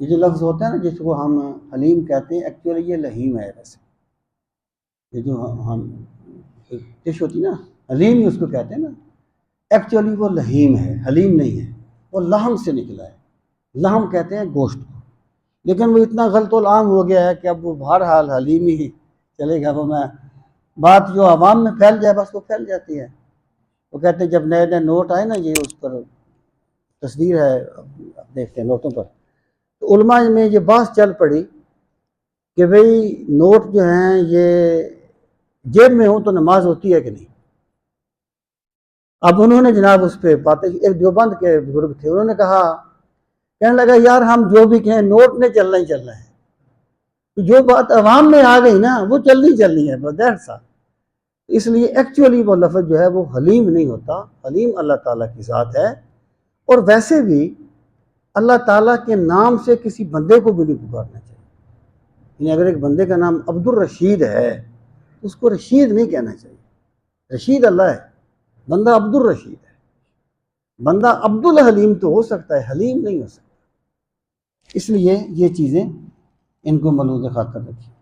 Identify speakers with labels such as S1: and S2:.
S1: یہ جو لفظ ہوتا ہے نا جس کو ہم حلیم کہتے ہیں، ایکچولی یہ لہیم ہے. ویسے یہ جو ہم ڈش ہوتی ہے نا، حلیم ہی اس کو کہتے ہیں نا، ایکچولی وہ لہیم ہے، حلیم نہیں ہے. وہ لحم سے نکلا ہے. لحم کہتے ہیں گوشت کو، لیکن وہ اتنا غلط العام ہو گیا ہے کہ اب وہ بہرحال حلیم ہی چلے گا. وہ میں بات جو عوام میں پھیل جائے بس وہ پھیل جاتی ہے. وہ کہتے ہیں جب نئے نئے نوٹ آئے نا، یہ اس پر تصویر ہے، اب دیکھتے ہیں نوٹوں پر، تو علماء میں یہ بات چل پڑی کہ بھئی نوٹ جو ہیں یہ جیب میں ہوں تو نماز ہوتی ہے کہ نہیں. اب انہوں نے جناب اس پہ باتیں، ایک دیوبند کے بزرگ تھے، انہوں نے کہا، کہنے لگا یار ہم جو بھی کہیں نوٹ نے چلنا ہی چلنا ہے، جو بات عوام میں آ گئی نا وہ چلنی ہے بدیر سا. اس لیے ایکچولی وہ لفظ جو ہے وہ حلیم نہیں ہوتا. حلیم اللہ تعالیٰ کی ذات ہے. اور ویسے بھی اللہ تعالیٰ کے نام سے کسی بندے کو بھی نہیں پکارنا چاہیے. یعنی اگر ایک بندے کا نام عبد الرشید ہے تو اس کو رشید نہیں کہنا چاہیے. رشید اللہ ہے، بندہ عبد الرشید ہے. بندہ عبد الحلیم تو ہو سکتا ہے، حلیم نہیں ہو سکتا. اس لیے یہ چیزیں ان کو ملحوظ خاطر رکھیں.